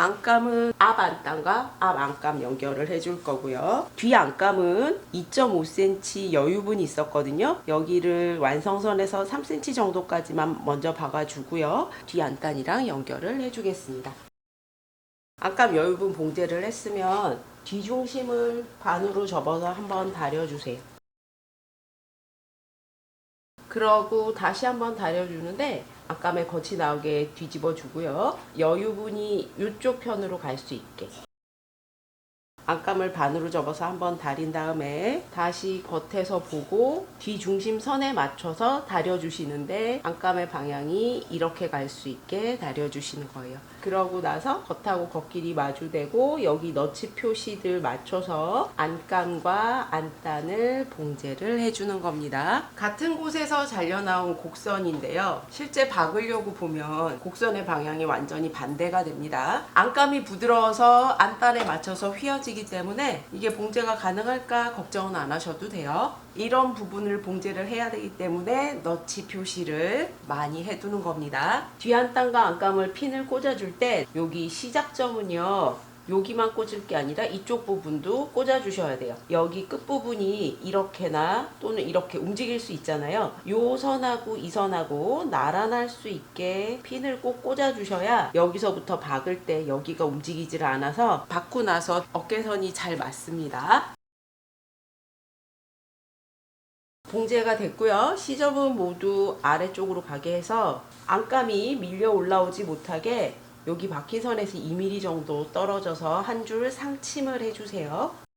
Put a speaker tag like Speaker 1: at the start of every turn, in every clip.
Speaker 1: 안감은 앞 안단과 앞 안감 연결을 해줄 거고요. 뒤 안감은 2.5cm 여유분이 있었거든요. 여기를 완성선에서 3cm 정도까지만 먼저 박아주고요. 뒤 안단이랑 연결을 해주겠습니다. 안감 여유분 봉제를 했으면 뒤중심을 반으로 접어서 한번 다려주세요. 그러고 다시 한번 다려주는데 안감에 겉이 나오게 뒤집어 주고요. 여유분이 이쪽 편으로 갈 수 있게 안감을 반으로 접어서 한번 다린 다음에 다시 겉에서 보고 뒤중심선에 맞춰서 다려주시는데 안감의 방향이 이렇게 갈 수 있게 다려주시는 거예요. 그러고 나서 겉하고 겉길이 마주되고 여기 너치 표시들 맞춰서 안감과 안단을 봉제를 해주는 겁니다. 같은 곳에서 잘려나온 곡선인데요. 실제 박으려고 보면 곡선의 방향이 완전히 반대가 됩니다. 안감이 부드러워서 안단에 맞춰서 휘어지기 때문에 이게 봉제가 가능할까 걱정은 안 하셔도 돼요. 이런 부분을 봉제를 해야 되기 때문에 너치 표시를 많이 해두는 겁니다. 뒤안단과 안감을 핀을 꽂아줄 때 여기 시작점은요, 여기만 꽂을 게 아니라 이쪽 부분도 꽂아 주셔야 돼요. 여기 끝부분이 이렇게나 또는 이렇게 움직일 수 있잖아요. 요 선하고 이 선하고 나란할 수 있게 핀을 꼭 꽂아 주셔야 여기서부터 박을 때 여기가 움직이질 않아서 박고 나서 어깨선이 잘 맞습니다. 봉제가 됐고요. 시접은 모두 아래쪽으로 가게 해서 안감이 밀려 올라오지 못하게 여기 박힌 선에서 2mm 정도 떨어져서 한 줄 상침을 해주세요.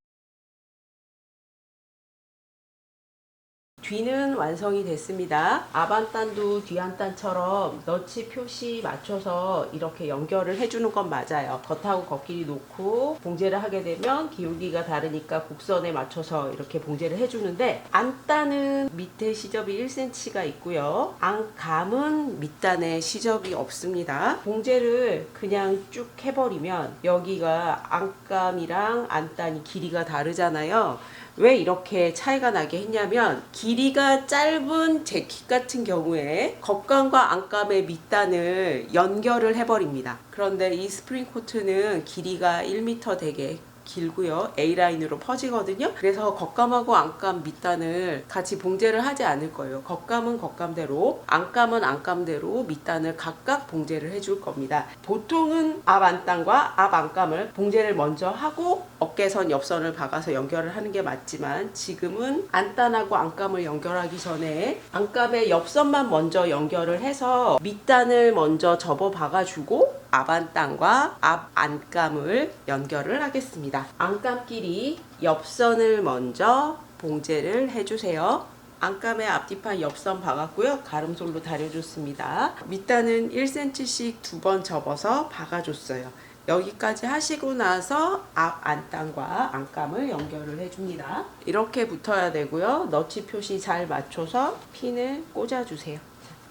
Speaker 1: 뒤는 완성이 됐습니다. 앞안단도 뒤안단처럼 너치 표시 맞춰서 이렇게 연결을 해주는 건 맞아요. 겉하고 겉길이 놓고 봉제를 하게 되면 기울기가 다르니까 곡선에 맞춰서 이렇게 봉제를 해주는데 안단은 밑에 시접이 1cm가 있고요. 안감은 밑단에 시접이 없습니다. 봉제를 그냥 쭉 해버리면 여기가 안감이랑 안단이 길이가 다르잖아요. 왜 이렇게 차이가 나게 했냐면 길이가 짧은 재킷 같은 경우에 겉감과 안감의 밑단을 연결을 해버립니다. 그런데 이 스프링 코트는 길이가 1m 되게 길고요. A라인으로 퍼지거든요. 그래서 겉감하고 안감 밑단을 같이 봉제를 하지 않을 거예요. 겉감은 겉감대로, 안감은 안감대로 밑단을 각각 봉제를 해줄 겁니다. 보통은 앞 안단과 앞 안감을 봉제를 먼저 하고 어깨선, 옆선을 박아서 연결을 하는 게 맞지만 지금은 안단하고 안감을 연결하기 전에 안감의 옆선만 먼저 연결을 해서 밑단을 먼저 접어 박아주고 앞안단과 앞 안감을 연결을 하겠습니다. 안감끼리 옆선을 먼저 봉제를 해주세요. 안감의 앞뒤판 옆선 박았고요. 가름솔로 다려줬습니다. 밑단은 1cm씩 2번 접어서 박아줬어요. 여기까지 하시고 나서 앞 안단과 안감을 연결을 해줍니다. 이렇게 붙어야 되고요. 너치 표시 잘 맞춰서 핀을 꽂아주세요.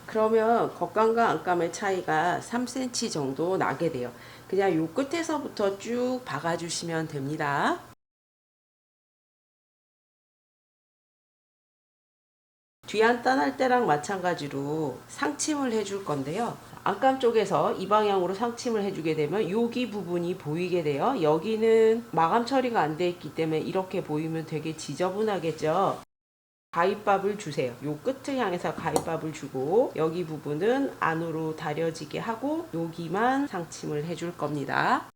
Speaker 1: 그러면 겉감과 안감의 차이가 3cm 정도 나게 돼요. 그냥 요 끝에서부터 쭉 박아주시면 됩니다. 뒤안단 할 때랑 마찬가지로 상침을 해줄 건데요. 안감 쪽에서 이 방향으로 상침을 해주게 되면 여기 부분이 보이게 돼요. 여기는 마감 처리가 안 돼 있기 때문에 이렇게 보이면 되게 지저분하겠죠. 가위밥을 주세요. 요 끝을 향해서 가위밥을 주고 여기 부분은 안으로 다려지게 하고 여기만 상침을 해줄 겁니다.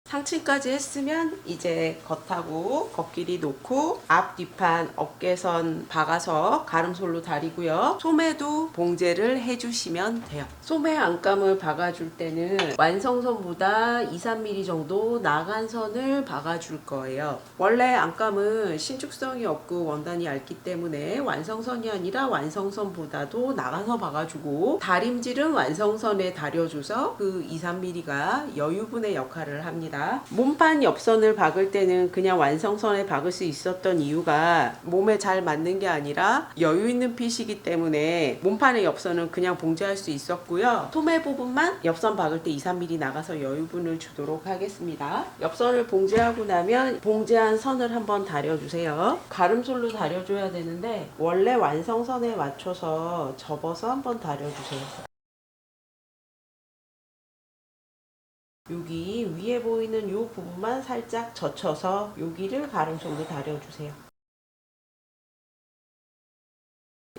Speaker 1: 상층까지 했으면 이제 겉하고 겉길이 놓고 앞 뒤판 어깨선 박아서 가름솔로 다리고요. 소매도 봉제를 해주시면 돼요. 소매 안감을 박아줄 때는 완성선보다 2-3mm 정도 나간 선을 박아줄 거예요. 원래 안감은 신축성이 없고 원단이 얇기 때문에 완성선이 아니라 완성선보다도 나가서 박아주고 다림질은 완성선에 다려줘서 그 2-3mm가 여유분의 역할을 합니다. 몸판 옆선을 박을 때는 그냥 완성선에 박을 수 있었던 이유가 몸에 잘 맞는 게 아니라 여유 있는 핏이기 때문에 몸판의 옆선은 그냥 봉제할 수 있었고요. 소매 부분만 옆선 박을 때 2-3mm 나가서 여유분을 주도록 하겠습니다. 옆선을 봉제하고 나면 봉제한 선을 한번 다려주세요. 가름솔로 다려줘야 되는데 원래 완성선에 맞춰서 접어서 한번 다려주세요. 여기 위에 보이는 요 부분만 살짝 젖혀서 여기를 가름솔로 다려주세요.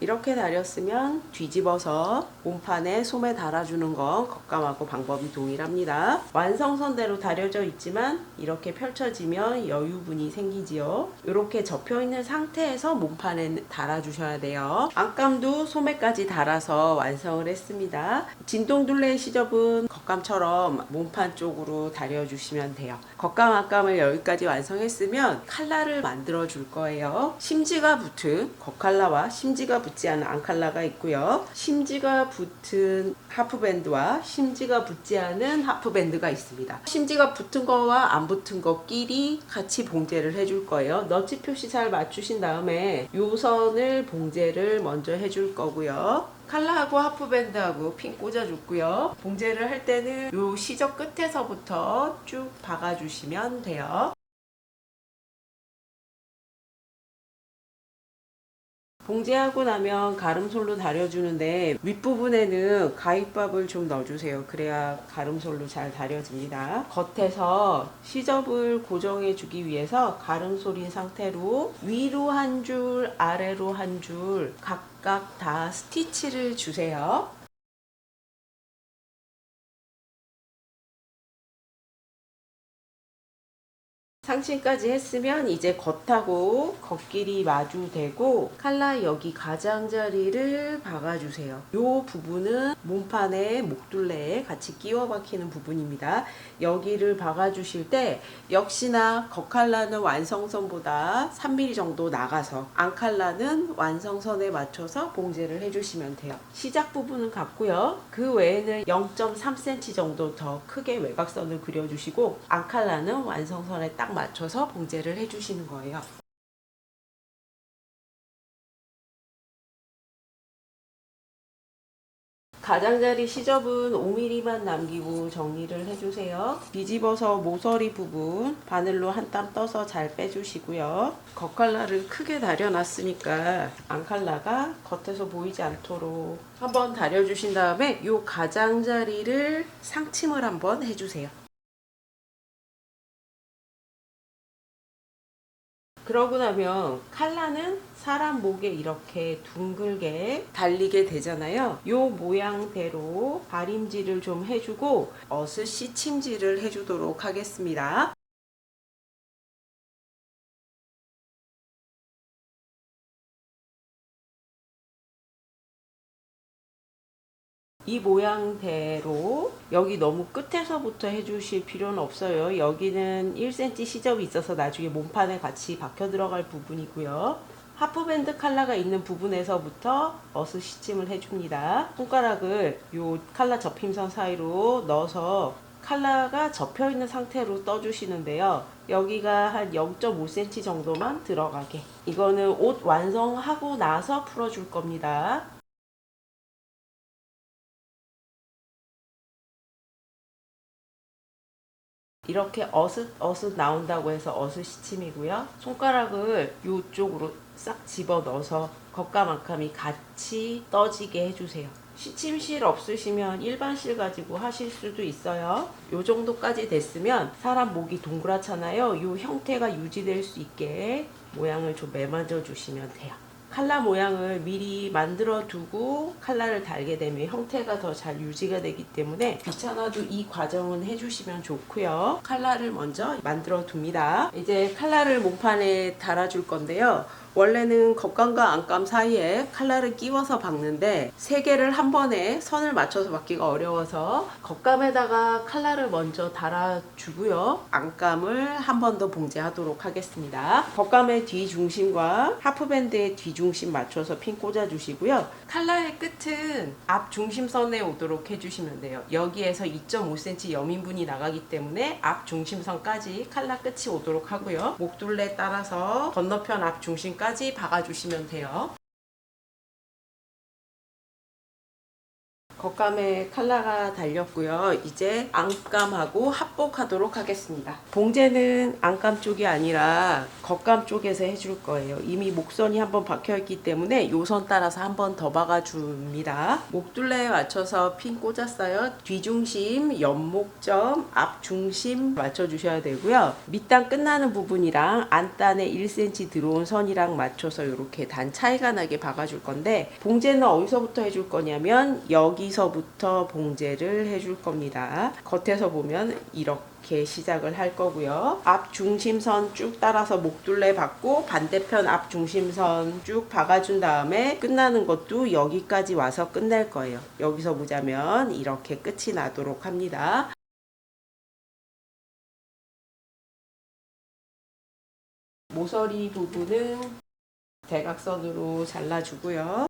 Speaker 1: 이렇게 다렸으면 뒤집어서 몸판에 솜에 달아주는 건 겉감하고 방법이 동일합니다. 완성선대로 다려져 있지만 이렇게 펼쳐지면 여유분이 생기지요. 이렇게 접혀있는 상태에서 몸판에 달아주셔야 돼요. 안감도 솜에까지 달아서 완성을 했습니다. 진동둘레 시접은 겉감처럼 몸판 쪽으로 다려주시면 돼요. 겉감 안감을 여기까지 완성했으면 칼라를 만들어 줄 거예요. 심지가 붙은 겉칼라와 심지가 붙지 않은 안칼라가 있고요. 심지가 붙은 하프밴드와 심지가 붙지 않은 하프밴드가 있습니다. 심지가 붙은 거와 안 붙은 거끼리 같이 봉제를 해줄 거예요. 너치 표시 잘 맞추신 다음에 요 선을 봉제를 먼저 해줄 거고요. 칼라하고 하프밴드하고 핀 꽂아줬고요. 봉제를 할 때는 요 시접 끝에서부터 쭉 박아주시면 돼요. 봉제하고 나면 가름솔로 다려주는데 윗부분에는 가위밥을 좀 넣어주세요. 그래야 가름솔로 잘 다려집니다. 겉에서 시접을 고정해 주기 위해서 가름솔인 상태로 위로 한 줄, 아래로 한 줄 각각 다 스티치를 주세요. 상층까지 했으면 이제 겉하고 겉길이 마주되고 칼라 여기 가장자리를 박아주세요. 이 부분은 몸판에 목둘레에 같이 끼워 박히는 부분입니다. 여기를 박아주실 때 역시나 겉칼라는 완성선보다 3mm 정도 나가서 안칼라는 완성선에 맞춰서 봉제를 해주시면 돼요. 시작 부분은 같고요. 그 외에는 0.3cm 정도 더 크게 외곽선을 그려주시고 안칼라는 완성선에 딱 맞춰서 봉제를 해주시는 거예요. 가장자리 시접은 5mm만 남기고 정리를 해주세요. 뒤집어서 모서리 부분 바늘로 한 땀 떠서 잘 빼주시고요. 겉칼라를 크게 다려놨으니까 안칼라가 겉에서 보이지 않도록 한번 다려주신 다음에 이 가장자리를 상침을 한번 해주세요. 그러고 나면 칼라는 사람 목에 이렇게 둥글게 달리게 되잖아요. 요 모양대로 다림질을 좀 해주고 어슷 시침질을 해주도록 하겠습니다. 이 모양대로 여기 너무 끝에서부터 해주실 필요는 없어요. 여기는 1cm 시접이 있어서 나중에 몸판에 같이 박혀 들어갈 부분이고요. 하프밴드 칼라가 있는 부분에서부터 어슷 시침을 해줍니다. 손가락을 이 칼라 접힘선 사이로 넣어서 칼라가 접혀 있는 상태로 떠주시는데요. 여기가 한 0.5cm 정도만 들어가게. 이거는 옷 완성하고 나서 풀어줄 겁니다. 이렇게 어슷 나온다고 해서 어슷 시침이고요. 손가락을 이쪽으로 싹 집어 넣어서 겉감 안감이 같이 떠지게 해주세요. 시침실 없으시면 일반 실 가지고 하실 수도 있어요. 요 정도까지 됐으면 사람 목이 동그랗잖아요. 요 형태가 유지될 수 있게 모양을 좀 매만져 주시면 돼요. 칼라 모양을 미리 만들어 두고 칼라를 달게 되면 형태가 더 잘 유지가 되기 때문에 귀찮아도 이 과정은 해주시면 좋고요. 칼라를 먼저 만들어 둡니다. 이제 칼라를 몸판에 달아줄 건데요. 원래는 겉감과 안감 사이에 칼라를 끼워서 박는데 3개를 한 번에 선을 맞춰서 박기가 어려워서 겉감에다가 칼라를 먼저 달아주고요. 안감을 한 번 더 봉제하도록 하겠습니다. 겉감의 뒤중심과 하프밴드의 뒤중심 맞춰서 핀 꽂아주시고요. 칼라의 끝은 앞 중심선에 오도록 해주시면 돼요. 여기에서 2.5cm 여민분이 나가기 때문에 앞 중심선까지 칼라 끝이 오도록 하고요. 목둘레 따라서 건너편 앞 중심까지 박아주시면 돼요. 겉감에 칼라가 달렸고요. 이제 안감하고 합복하도록 하겠습니다. 봉제는 안감 쪽이 아니라 겉감 쪽에서 해줄 거예요. 이미 목선이 한번 박혀있기 때문에 요선 따라서 한 번 더 박아줍니다. 목둘레에 맞춰서 핀 꽂았어요. 뒤중심, 옆목점, 앞중심 맞춰주셔야 되고요. 밑단 끝나는 부분이랑 안단에 1cm 들어온 선이랑 맞춰서 이렇게 단 차이가 나게 박아줄 건데, 봉제는 어디서부터 해줄 거냐면 여기서부터 봉제를 해줄 겁니다. 겉에서 보면 이렇게 시작을 할 거고요. 앞 중심선 쭉 따라서 목둘레 박고 반대편 앞 중심선 쭉 박아준 다음에 끝나는 것도 여기까지 와서 끝낼 거예요. 여기서 보자면 이렇게 끝이 나도록 합니다. 모서리 부분은 대각선으로 잘라주고요.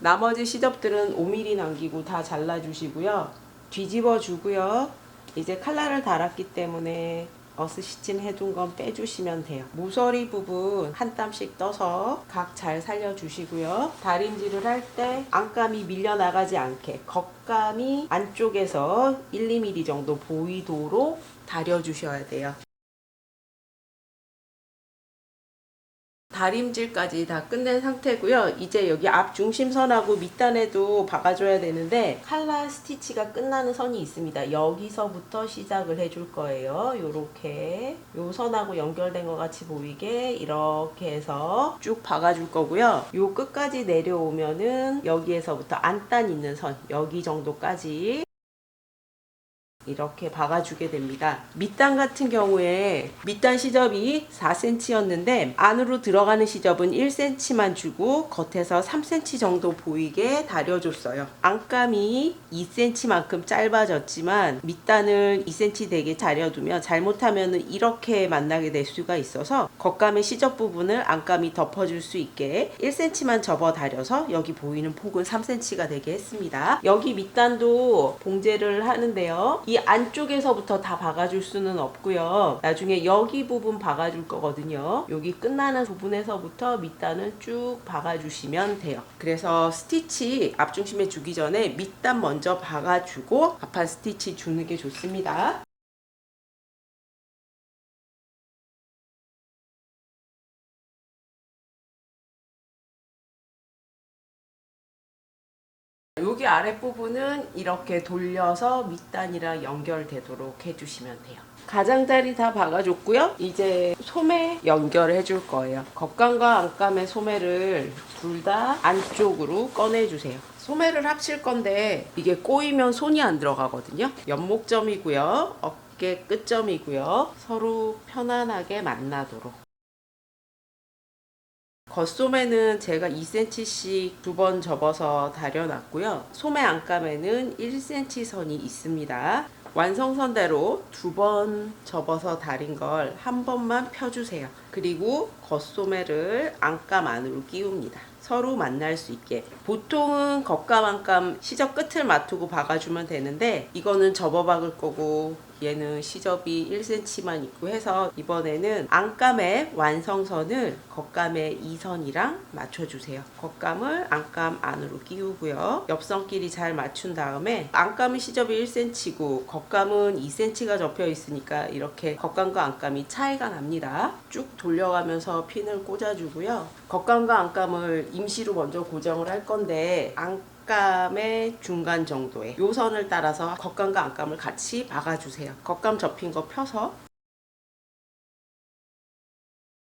Speaker 1: 나머지 시접들은 5mm 남기고 다 잘라주시고요. 뒤집어 주고요. 이제 칼라를 달았기 때문에 어스시친 해둔 건 빼주시면 돼요. 모서리 부분 한 땀씩 떠서 각 잘 살려주시고요. 다림질을 할 때 안감이 밀려나가지 않게 겉감이 안쪽에서 1, 2mm 정도 보이도록 다려주셔야 돼요. 다림질까지 다 끝낸 상태고요. 이제 여기 앞 중심선하고 밑단에도 박아줘야 되는데 칼라 스티치가 끝나는 선이 있습니다. 여기서부터 시작을 해줄 거예요. 요렇게 요 선하고 연결된 것 같이 보이게 이렇게 해서 쭉 박아줄 거고요. 요 끝까지 내려오면은 여기에서부터 안단 있는 선 여기 정도까지 이렇게 박아주게 됩니다. 밑단 같은 경우에 밑단 시접이 4cm였는데 안으로 들어가는 시접은 1cm만 주고 겉에서 3cm 정도 보이게 다려줬어요. 안감이 2cm만큼 짧아졌지만 밑단을 2cm 되게 다려두면 잘못하면 이렇게 만나게 될 수가 있어서 겉감의 시접 부분을 안감이 덮어줄 수 있게 1cm만 접어 다려서 여기 보이는 폭은 3cm가 되게 했습니다. 여기 밑단도 봉제를 하는데요. 이 안쪽에서부터 다 박아줄 수는 없고요. 나중에 여기 부분 박아줄 거거든요. 여기 끝나는 부분에서부터 밑단을 쭉 박아주시면 돼요. 그래서 스티치 앞중심에 주기 전에 밑단 먼저 박아주고 앞판 스티치 주는 게 좋습니다. 여기 아랫부분은 이렇게 돌려서 밑단이랑 연결되도록 해주시면 돼요. 가장자리 다 박아줬고요. 이제 소매 연결해 줄 거예요. 겉감과 안감의 소매를 둘 다 안쪽으로 꺼내주세요. 소매를 합칠 건데 이게 꼬이면 손이 안 들어가거든요. 옆목점이고요. 어깨 끝점이고요. 서로 편안하게 만나도록. 겉소매는 제가 2cm씩 두 번 접어서 다려놨고요. 소매 안감에는 1cm 선이 있습니다. 완성선대로 두 번 접어서 다린 걸 한 번만 펴주세요. 그리고 겉소매를 안감 안으로 끼웁니다. 서로 만날 수 있게. 보통은 겉감 안감 시접 끝을 맞추고 박아주면 되는데 이거는 접어 박을 거고 얘는 시접이 1cm만 있고 해서 이번에는 안감의 완성선을 겉감의 2선이랑 맞춰주세요. 겉감을 안감 안으로 끼우고요. 옆선끼리 잘 맞춘 다음에 안감의 시접이 1cm고 겉감은 2cm가 접혀 있으니까 이렇게 겉감과 안감이 차이가 납니다. 쭉 돌려가면서 핀을 꽂아주고요. 겉감과 안감을 임시로 먼저 고정을 할 건데 안감의 중간 정도에 요 선을 따라서 겉감과 안감을 같이 박아주세요. 겉감 접힌 거 펴서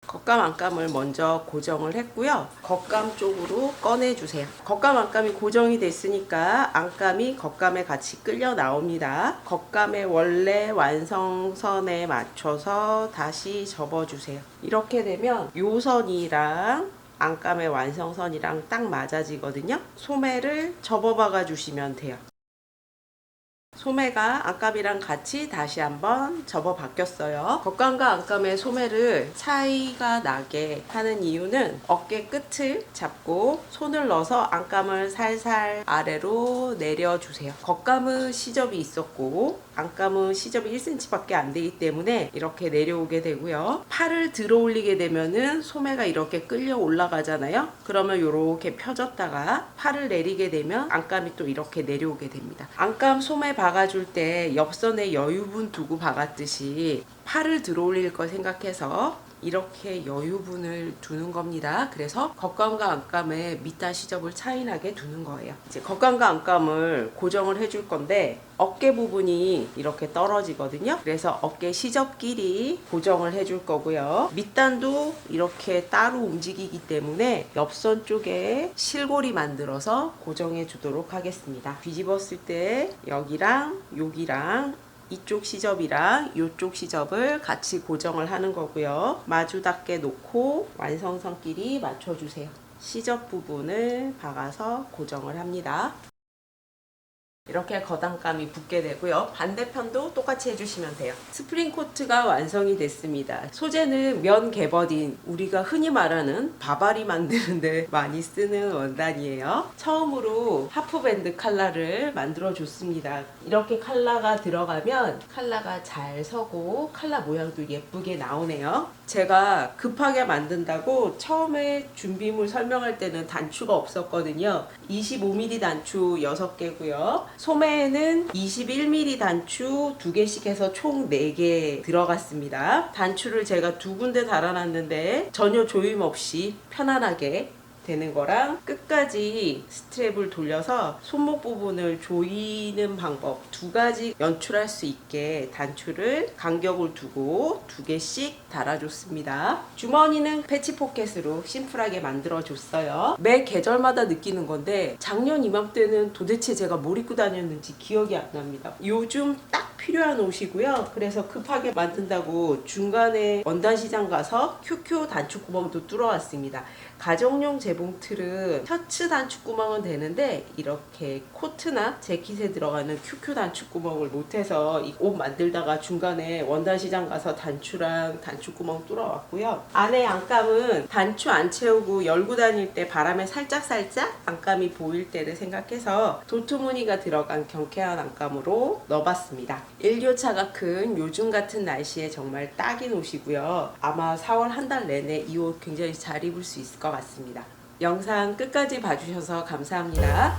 Speaker 1: 겉감 안감을 먼저 고정을 했고요. 겉감 쪽으로 꺼내주세요. 겉감 안감이 고정이 됐으니까 안감이 겉감에 같이 끌려 나옵니다. 겉감의 원래 완성선에 맞춰서 다시 접어주세요. 이렇게 되면 요 선이랑 안감의 완성선이랑 딱 맞아지거든요. 소매를 접어 박아 주시면 돼요. 소매가 안감이랑 같이 다시 한번 접어 바뀌었어요. 겉감과 안감의 소매를 차이가 나게 하는 이유는 어깨 끝을 잡고 손을 넣어서 안감을 살살 아래로 내려주세요. 겉감은 시접이 있었고 안감은 시접이 1cm밖에 안 되기 때문에 이렇게 내려오게 되고요. 팔을 들어 올리게 되면은 소매가 이렇게 끌려 올라가잖아요. 그러면 이렇게 펴졌다가 팔을 내리게 되면 안감이 또 이렇게 내려오게 됩니다. 안감 소매 박아줄 때 옆선에 여유분 두고 박았듯이 팔을 들어 올릴 거 생각해서 이렇게 여유분을 두는 겁니다. 그래서 겉감과 안감의 밑단 시접을 차이나게 두는 거예요. 이제 겉감과 안감을 고정을 해줄 건데 어깨 부분이 이렇게 떨어지거든요. 그래서 어깨 시접끼리 고정을 해줄 거고요. 밑단도 이렇게 따로 움직이기 때문에 옆선 쪽에 실고리 만들어서 고정해 주도록 하겠습니다. 뒤집었을 때 여기랑 여기랑 이쪽 시접이랑 이쪽 시접을 같이 고정을 하는 거고요. 마주 닿게 놓고 완성선끼리 맞춰주세요. 시접 부분을 박아서 고정을 합니다. 이렇게 겉안감이 붙게 되고요. 반대편도 똑같이 해주시면 돼요. 스프링 코트가 완성이 됐습니다. 소재는 면 개버딘, 우리가 흔히 말하는 바바리 만드는데 많이 쓰는 원단이에요. 처음으로 하프밴드 칼라를 만들어 줬습니다. 이렇게 칼라가 들어가면 칼라가 잘 서고 칼라 모양도 예쁘게 나오네요. 제가 급하게 만든다고 처음에 준비물 설명할 때는 단추가 없었거든요. 25mm 단추 6개고요. 소매에는 21mm 단추 2개씩 해서 총 4개 들어갔습니다. 단추를 제가 2군데 달아놨는데 전혀 조임 없이 편안하게 되는 거랑 끝까지 스트랩을 돌려서 손목 부분을 조이는 방법 2가지 연출할 수 있게 단추를 간격을 두고 2개씩 달아줬습니다. 주머니는 패치 포켓으로 심플하게 만들어 줬어요. 매 계절마다 느끼는 건데 작년 이맘때는 도대체 제가 뭘 입고 다녔는지 기억이 안 납니다. 요즘 딱 필요한 옷이고요. 그래서 급하게 만든다고 중간에 원단 시장 가서 QQ 단추구멍도 뚫어왔습니다. 가정용 재봉 틀은 셔츠 단추구멍은 되는데 이렇게 코트나 재킷에 들어가는 QQ 단추구멍을 못해서 이 옷 만들다가 중간에 원단 시장 가서 단추랑 단추구멍 뚫어왔고요. 안에 안감은 단추 안 채우고 열고 다닐 때 바람에 살짝살짝 안감이 보일 때를 생각해서 도트 무늬가 들어간 경쾌한 안감으로 넣어봤습니다. 일교차가 큰 요즘 같은 날씨에 정말 딱인 옷이고요. 아마 4월 한 달 내내 이 옷 굉장히 잘 입을 수 있을 것 같습니다. 영상 끝까지 봐주셔서 감사합니다.